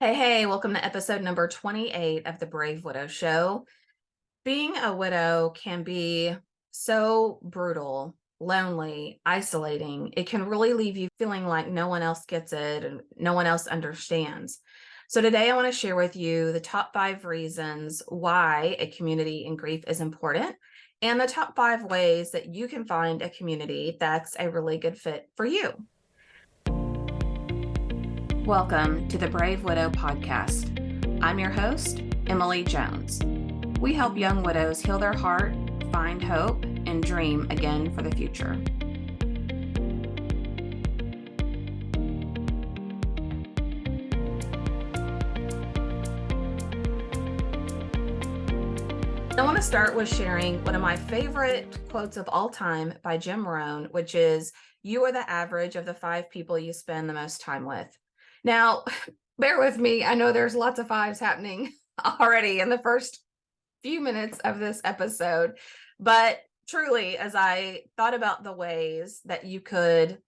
Hey, welcome to episode number 28 of the Brave Widow Show. Being a widow can be so brutal, lonely, isolating. It can really leave you feeling like no one else gets it and no one else understands. So, today I want to share with you the top 5 reasons why a community in grief is important and the top 5 ways that you can find a community that's a really good fit for you. Welcome to the Brave Widow podcast. I'm your host, Emily Jones. We help young widows heal their heart, find hope, and dream again for the future. I want to start with sharing one of my favorite quotes of all time by Jim Rohn, which is, "You are the average of the 5 people you spend the most time with." Now, bear with me. I know there's lots of fives happening already in the first few minutes of this episode, but truly, as I thought about the ways that you could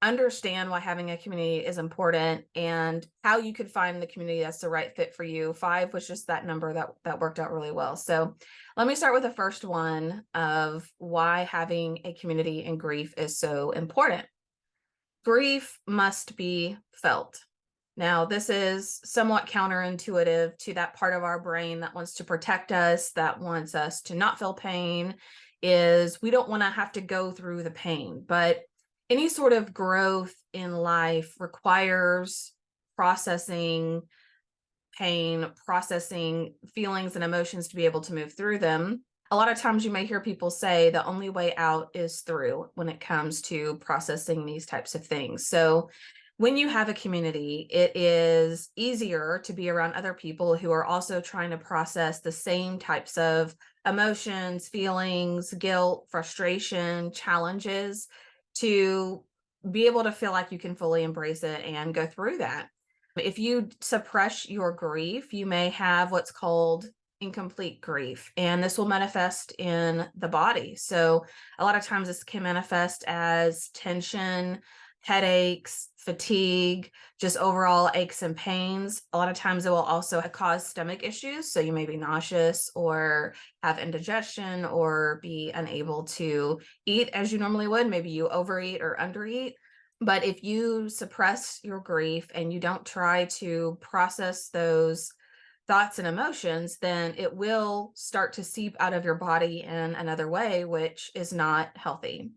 understand why having a community is important and how you could find the community that's the right fit for you, 5 was just that number that worked out really well. So let me start with the first one of why having a community in grief is so important. Grief must be felt. Now, this is somewhat counterintuitive to that part of our brain that wants to protect us, that wants us to not feel pain, is we don't want to have to go through the pain. But any sort of growth in life requires processing pain, processing feelings and emotions to be able to move through them. A lot of times you may hear people say the only way out is through when it comes to processing these types of things. So when you have a community, it is easier to be around other people who are also trying to process the same types of emotions, feelings, guilt, frustration, challenges, to be able to feel like you can fully embrace it and go through that. If you suppress your grief, you may have what's called incomplete grief, and this will manifest in the body. So a lot of times this can manifest as tension, headaches, fatigue, just overall aches and pains. A lot of times it will also cause stomach issues. So you may be nauseous or have indigestion or be unable to eat as you normally would. Maybe you overeat or undereat. But if you suppress your grief and you don't try to process those thoughts and emotions, then it will start to seep out of your body in another way, which is not healthy.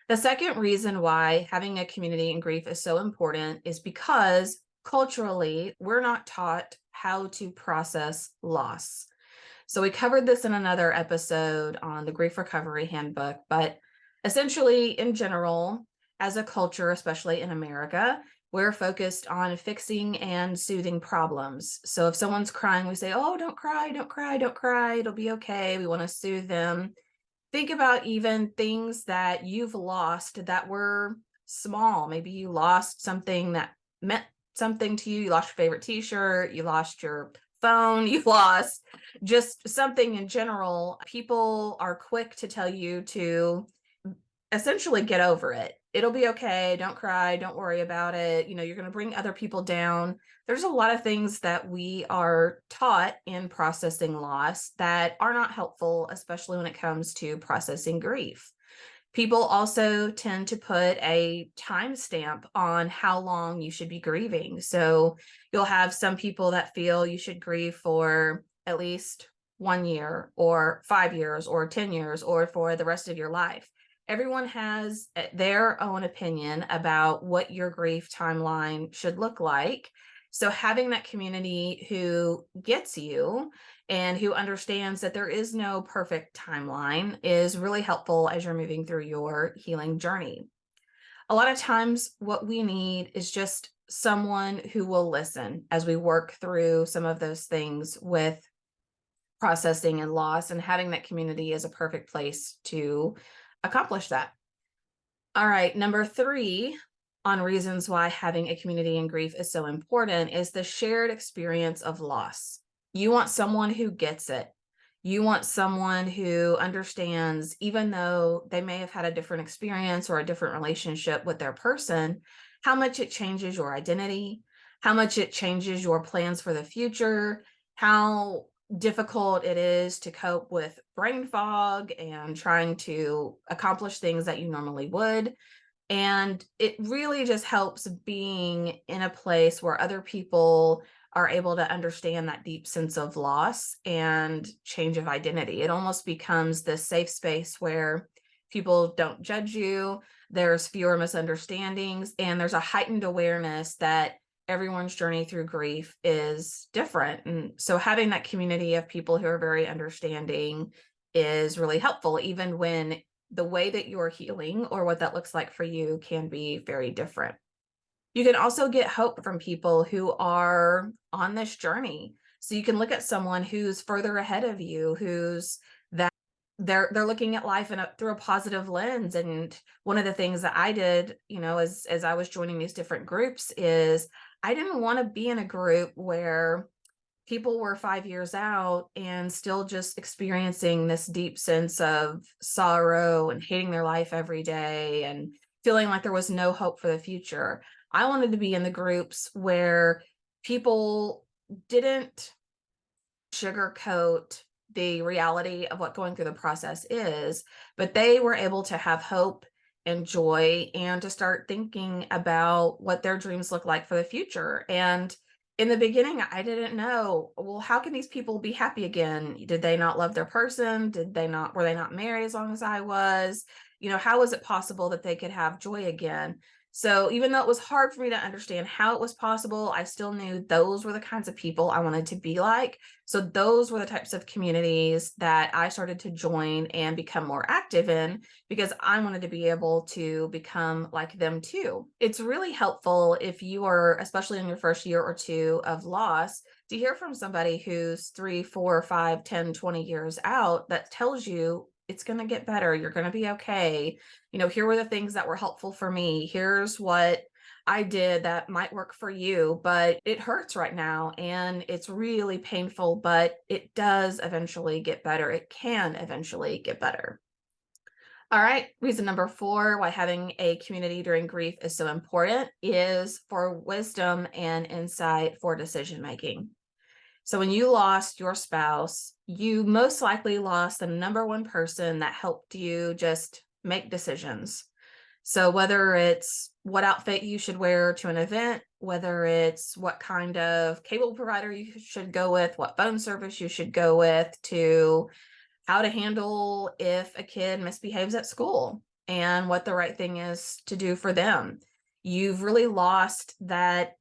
The second reason why having a community in grief is so important is because culturally, we're not taught how to process loss. So we covered this in another episode on the Grief Recovery Handbook, but essentially, in general, as a culture, especially in America, we're focused on fixing and soothing problems. So if someone's crying, we say, "Oh, don't cry, don't cry, don't cry. It'll be okay." We want to soothe them. Think about even things that you've lost that were small. Maybe you lost something that meant something to you. You lost your favorite t-shirt, you lost your phone, you lost just something in general. People are quick to tell you to essentially get over it. It'll be okay. Don't cry. Don't worry about it. You're going to bring other people down. There's a lot of things that we are taught in processing loss that are not helpful, especially when it comes to processing grief. People also tend to put a timestamp on how long you should be grieving. So you'll have some people that feel you should grieve for at least 1 year or 5 years or 10 years or for the rest of your life. Everyone has their own opinion about what your grief timeline should look like. So having that community who gets you and who understands that there is no perfect timeline is really helpful as you're moving through your healing journey. A lot of times what we need is just someone who will listen as we work through some of those things with processing and loss, and having that community is a perfect place to accomplish that. All right, number 3 on reasons why having a community in grief is so important is the shared experience of loss. You want someone who gets it. You want someone who understands, even though they may have had a different experience or a different relationship with their person, how much it changes your identity, how much it changes your plans for the future, how difficult it is to cope with brain fog and trying to accomplish things that you normally would. And it really just helps being in a place where other people are able to understand that deep sense of loss and change of identity. It almost becomes this safe space where people don't judge you, there's fewer misunderstandings, and there's a heightened awareness that everyone's journey through grief is different. And so having that community of people who are very understanding is really helpful, even when the way that you're healing or what that looks like for you can be very different. You can also get hope from people who are on this journey. So you can look at someone who's further ahead of you, who's that they're looking at life through a positive lens. And one of the things that I did, as I was joining these different groups, is I didn't want to be in a group where people were 5 years out and still just experiencing this deep sense of sorrow and hating their life every day and feeling like there was no hope for the future. I wanted to be in the groups where people didn't sugarcoat the reality of what going through the process is, but they were able to have hope and joy and to start thinking about what their dreams look like for the future. And in the beginning, I didn't know, well, how can these people be happy again? Did they not love their person? Were they not married as long as I was? How was it possible that they could have joy again? So even though it was hard for me to understand how it was possible, I still knew those were the kinds of people I wanted to be like. So those were the types of communities that I started to join and become more active in, because I wanted to be able to become like them too. It's really helpful if you are, especially in your first year or two of loss, to hear from somebody who's 3, 4, 5, 10, 20 years out that tells you it's going to get better. You're going to be okay. Here were the things that were helpful for me. Here's what I did that might work for you, but it hurts right now and it's really painful, but it does eventually get better. It can eventually get better. All right. Reason number 4 why having a community during grief is so important is for wisdom and insight for decision making. So when you lost your spouse, you most likely lost the number one person that helped you just make decisions. So whether it's what outfit you should wear to an event, whether it's what kind of cable provider you should go with, what phone service you should go with, to how to handle if a kid misbehaves at school and what the right thing is to do for them. You've really lost that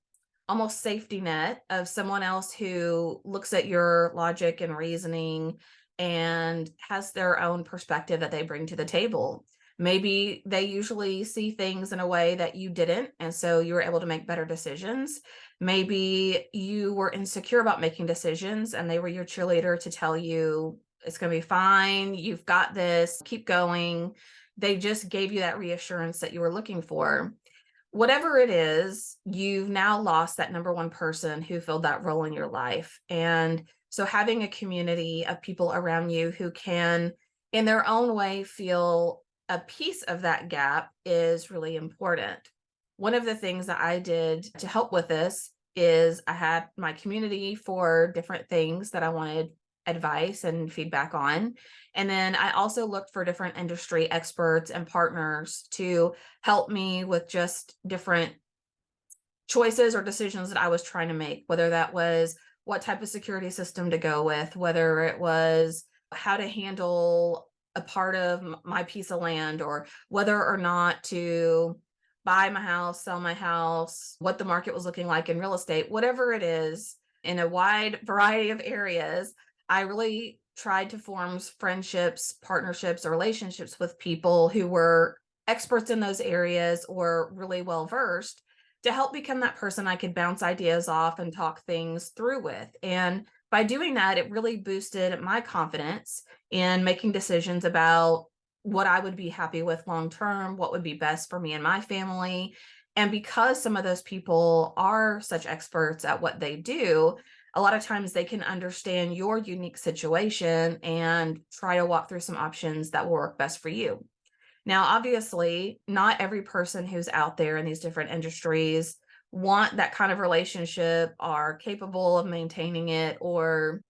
almost safety net of someone else who looks at your logic and reasoning and has their own perspective that they bring to the table. Maybe they usually see things in a way that you didn't, and so you were able to make better decisions. Maybe you were insecure about making decisions and they were your cheerleader to tell you it's going to be fine, you've got this, keep going. They just gave you that reassurance that you were looking for. Whatever it is, you've now lost that number one person who filled that role in your life. And so having a community of people around you who can, in their own way, feel a piece of that gap is really important. One of the things that I did to help with this is I had my community for different things that I wanted advice and feedback on. And then I also looked for different industry experts and partners to help me with just different choices or decisions that I was trying to make, whether that was what type of security system to go with, whether it was how to handle a part of my piece of land, or whether or not to buy my house, sell my house, what the market was looking like in real estate, whatever it is, in a wide variety of areas. I really tried to form friendships, partnerships, or relationships with people who were experts in those areas or really well versed, to help become that person I could bounce ideas off and talk things through with. And by doing that, it really boosted my confidence in making decisions about what I would be happy with long term, what would be best for me and my family. And because some of those people are such experts at what they do, a lot of times they can understand your unique situation and try to walk through some options that will work best for you. Now, obviously, not every person who's out there in these different industries want that kind of relationship, are capable of maintaining it, or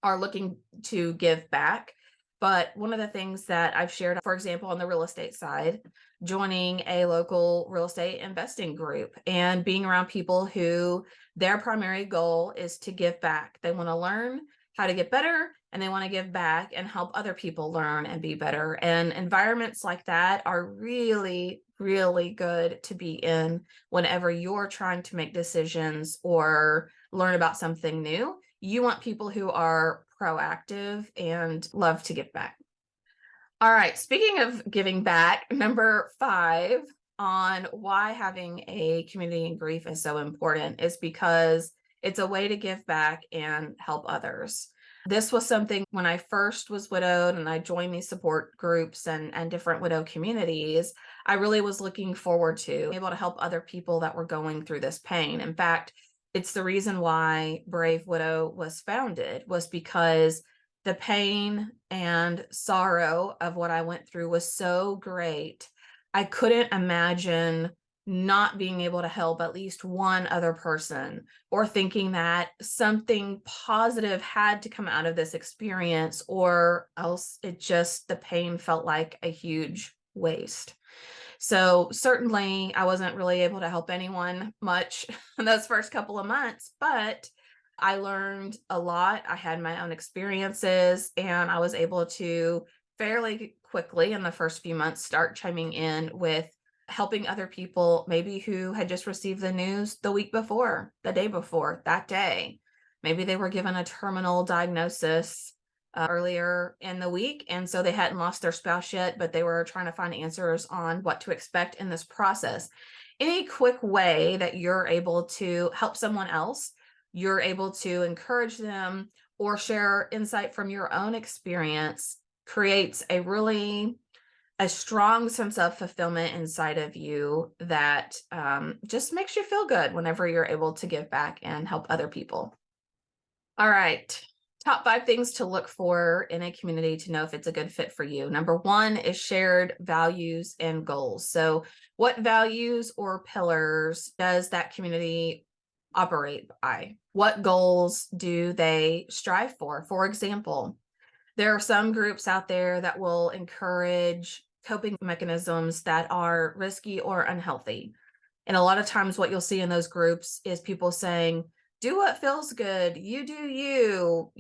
are looking to give back. But one of the things that I've shared, for example, on the real estate side, joining a local real estate investing group and being around people who their primary goal is to give back. They want to learn how to get better and they want to give back and help other people learn and be better. And environments like that are really, really good to be in whenever you're trying to make decisions or learn about something new. You want people who are proactive and love to give back. All right, speaking of giving back, number 5 on why having a community in grief is so important is because it's a way to give back and help others. This was something when I first was widowed and I joined these support groups and different widow communities, I really was looking forward to being able to help other people that were going through this pain. In fact, it's the reason why Brave Widow was founded, was because the pain and sorrow of what I went through was so great. I couldn't imagine not being able to help at least one other person, or thinking that something positive had to come out of this experience, or else the pain felt like a huge waste. So certainly I wasn't really able to help anyone much in those first couple of months, but I learned a lot. I had my own experiences and I was able to fairly quickly in the first few months start chiming in with helping other people, maybe who had just received the news the week before, the day before, that day. Maybe they were given a terminal diagnosis earlier in the week. And so they hadn't lost their spouse yet, but they were trying to find answers on what to expect in this process. Any quick way that you're able to help someone else, you're able to encourage them or share insight from your own experience, creates a strong sense of fulfillment inside of you that just makes you feel good whenever you're able to give back and help other people. All right. Top 5 things to look for in a community to know if it's a good fit for you. Number 1 is shared values and goals. So, what values or pillars does that community operate by? What goals do they strive for? For example, there are some groups out there that will encourage coping mechanisms that are risky or unhealthy. And a lot of times, what you'll see in those groups is people saying, do what feels good, you do you,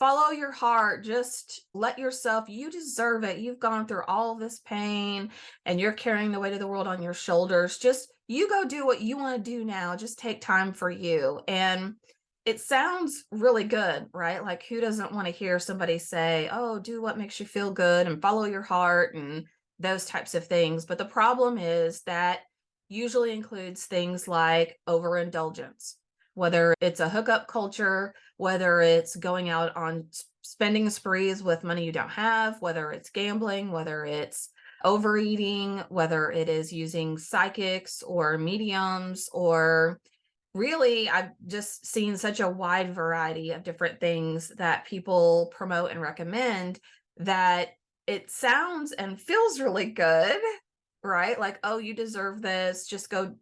follow your heart, just let yourself, you deserve it. You've gone through all of this pain and you're carrying the weight of the world on your shoulders. Just you go do what you want to do now. Just take time for you. And it sounds really good, right? Like, who doesn't want to hear somebody say, oh, do what makes you feel good and follow your heart and those types of things. But the problem is that usually includes things like overindulgence, whether it's a hookup culture, whether it's going out on spending sprees with money you don't have, whether it's gambling, whether it's overeating, whether it is using psychics or mediums, or really, I've just seen such a wide variety of different things that people promote and recommend that it sounds and feels really good, right? Like, oh, you deserve this, just go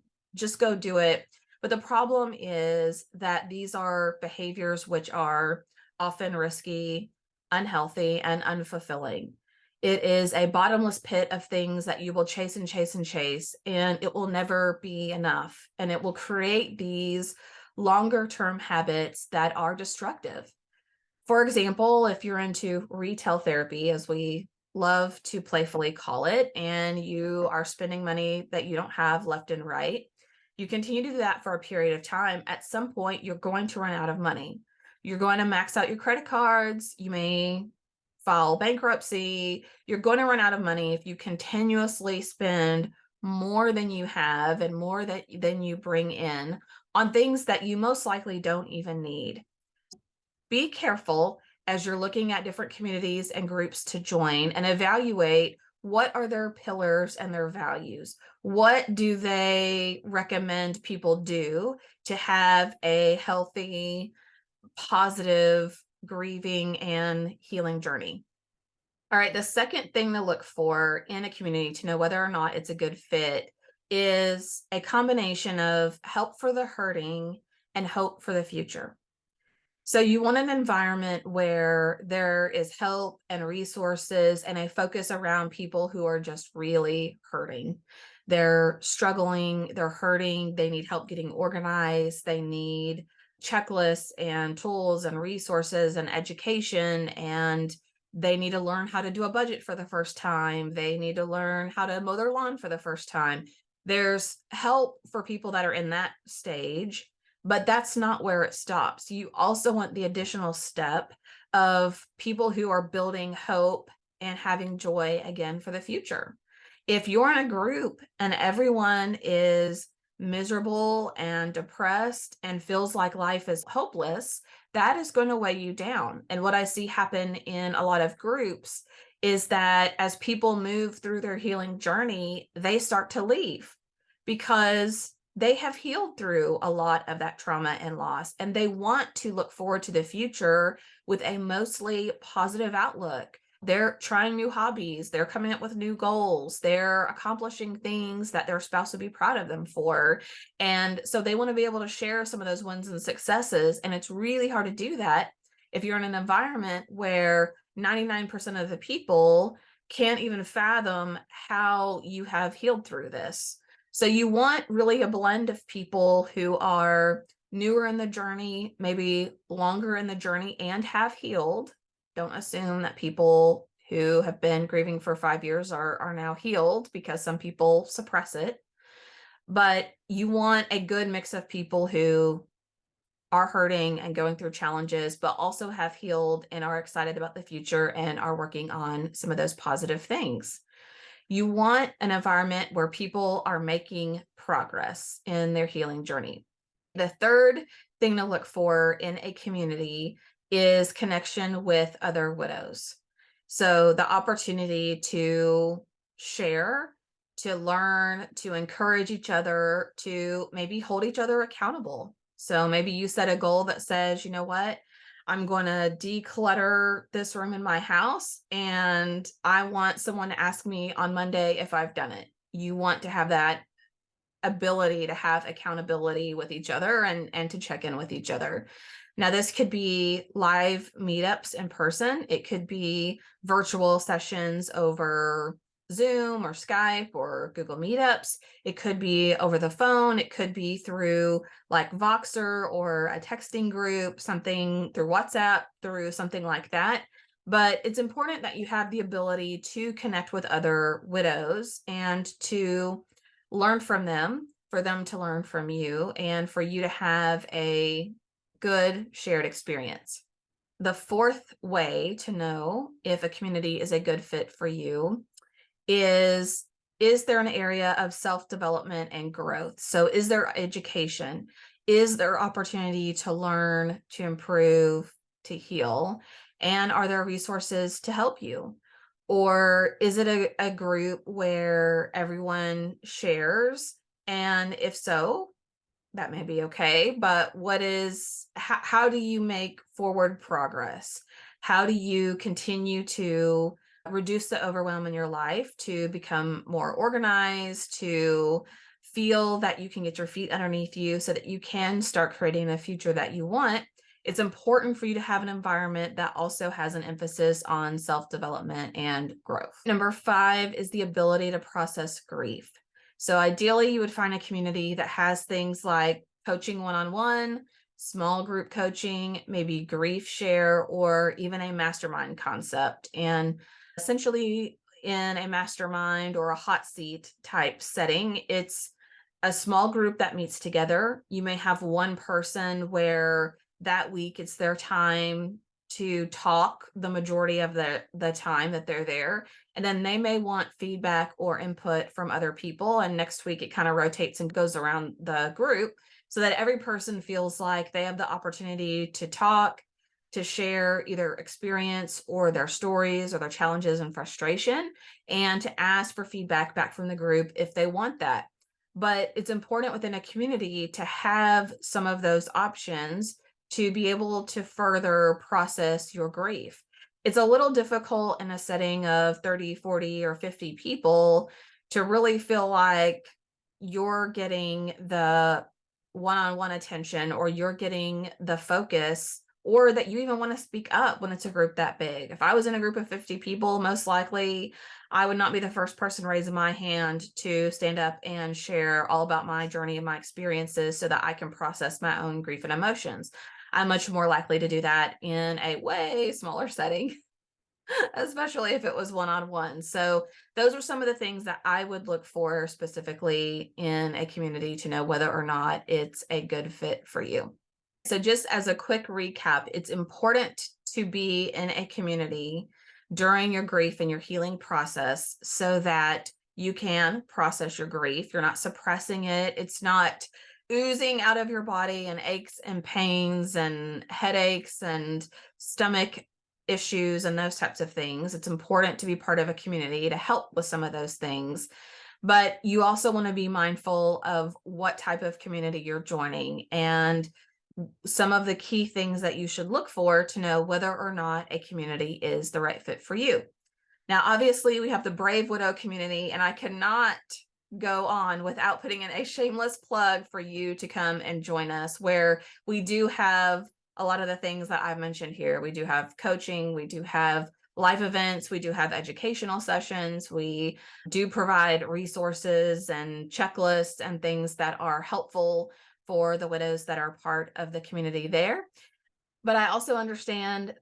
do it. But the problem is that these are behaviors which are often risky, unhealthy, and unfulfilling. It is a bottomless pit of things that you will chase and chase and chase, and it will never be enough. And it will create these longer term habits that are destructive. For example, if you're into retail therapy, as we love to playfully call it, and you are spending money that you don't have left and right, you continue to do that for a period of time. At some point, you're going to run out of money. You're going to max out your credit cards. You may file bankruptcy. You're going to run out of money if you continuously spend more than you have and more than you bring in on things that you most likely don't even need. Be careful as you're looking at different communities and groups to join, and evaluate what are their pillars and their values. What do they recommend people do to have a healthy, positive grieving and healing journey? All right, the second thing to look for in a community to know whether or not it's a good fit is a combination of help for the hurting and hope for the future. So you want an environment where there is help and resources and a focus around people who are just really hurting. They're struggling, they're hurting, they need help getting organized, they need checklists and tools and resources and education, and they need to learn how to do a budget for the first time. They need to learn how to mow their lawn for the first time. There's help for people that are in that stage, but that's not where it stops. You also want the additional step of people who are building hope and having joy again for the future. If you're in a group and everyone is miserable and depressed and feels like life is hopeless, that is going to weigh you down. And what I see happen in a lot of groups is that as people move through their healing journey, they start to leave because they have healed through a lot of that trauma and loss, and they want to look forward to the future with a mostly positive outlook. They're trying new hobbies, they're coming up with new goals, they're accomplishing things that their spouse would be proud of them for. And so they want to be able to share some of those wins and successes. And it's really hard to do that if you're in an environment where 99% of the people can't even fathom how you have healed through this. So you want really a blend of people who are newer in the journey, maybe longer in the journey, and have healed. Don't assume that people who have been grieving for 5 years are now healed, because some people suppress it. But you want a good mix of people who are hurting and going through challenges, but also have healed and are excited about the future and are working on some of those positive things. You want an environment where people are making progress in their healing journey. The third thing to look for in a community is connection with other widows. So the opportunity to share, to learn, to encourage each other, to maybe hold each other accountable. So maybe you set a goal that says, you know what, I'm going to declutter this room in my house, and I want someone to ask me on Monday if I've done it. You want to have that ability to have accountability with each other and to check in with each other. Now, this could be live meetups in person. It could be virtual sessions over Zoom or Skype or Google Meetups. It could be over the phone. It could be through like Voxer or a texting group, something through WhatsApp, through something like that. But it's important that you have the ability to connect with other widows and to learn from them, for them to learn from you, and for you to have a good shared experience. The fourth way to know if a community is a good fit for you is there an area of self-development and growth? So is there education? Is there opportunity to learn, to improve, to heal? And are there resources to help you? Or is it a group where everyone shares? And if so, that may be okay, but how do you make forward progress? How do you continue to reduce the overwhelm in your life, to become more organized, to feel that you can get your feet underneath you so that you can start creating a future that you want? It's important for you to have an environment that also has an emphasis on self-development and growth. Number 5 is the ability to process grief. So ideally, you would find a community that has things like coaching one-on-one, small group coaching, maybe grief share, or even a mastermind concept. And essentially, in a mastermind or a hot seat type setting, it's a small group that meets together. You may have one person where that week it's their time to talk the majority of the time that they're there. And then they may want feedback or input from other people. And next week it kind of rotates and goes around the group so that every person feels like they have the opportunity to talk, to share either experience or their stories or their challenges and frustration, and to ask for feedback back from the group if they want that. But it's important within a community to have some of those options to be able to further process your grief. It's a little difficult in a setting of 30, 40, or 50 people to really feel like you're getting the one-on-one attention, or you're getting the focus, or that you even want to speak up when it's a group that big. If I was in a group of 50 people, most likely I would not be the first person raising my hand to stand up and share all about my journey and my experiences so that I can process my own grief and emotions. I'm much more likely to do that in a way smaller setting, especially if it was one-on-one. So those are some of the things that I would look for specifically in a community to know whether or not it's a good fit for you. So just as a quick recap, it's important to be in a community during your grief and your healing process so that you can process your grief. You're not suppressing it. It's not oozing out of your body and aches and pains and headaches and stomach issues and those types of things. It's important to be part of a community to help with some of those things. But you also want to be mindful of what type of community you're joining and some of the key things that you should look for to know whether or not a community is the right fit for you. Now, obviously, we have the Brave Widow community, and I cannot go on without putting in a shameless plug for you to come and join us, where we do have a lot of the things that I've mentioned here. We do have coaching, we do have live events, we do have educational sessions, we do provide resources and checklists and things that are helpful for the widows that are part of the community there. But I also understand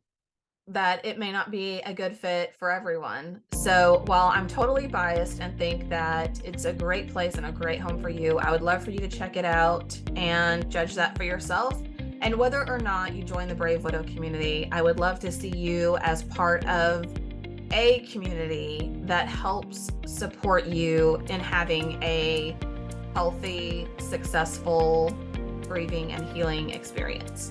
that it may not be a good fit for everyone. So while I'm totally biased and think that it's a great place and a great home for you, I would love for you to check it out and judge that for yourself. And whether or not you join the Brave Widow community, I would love to see you as part of a community that helps support you in having a healthy, successful grieving and healing experience.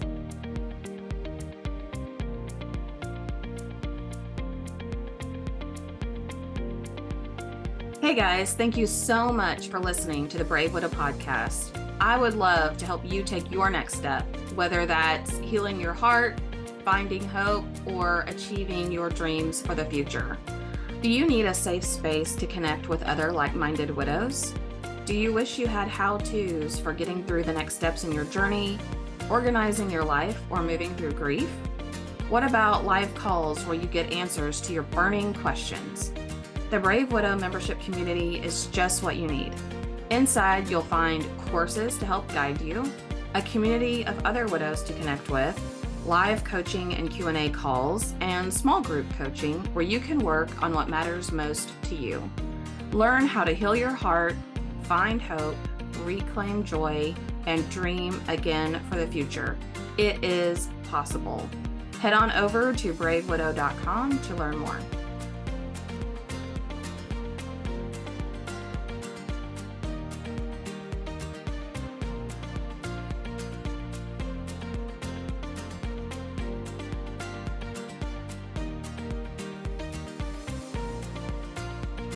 Hey guys, thank you so much for listening to the Brave Widow podcast. I would love to help you take your next step, whether that's healing your heart, finding hope, or achieving your dreams for the future. Do you need a safe space to connect with other like-minded widows? Do you wish you had how-tos for getting through the next steps in your journey, organizing your life, or moving through grief? What about live calls where you get answers to your burning questions? The Brave Widow membership community is just what you need. Inside, you'll find courses to help guide you, a community of other widows to connect with, live coaching and Q&A calls, and small group coaching where you can work on what matters most to you. Learn how to heal your heart, find hope, reclaim joy, and dream again for the future. It is possible. Head on over to bravewidow.com to learn more.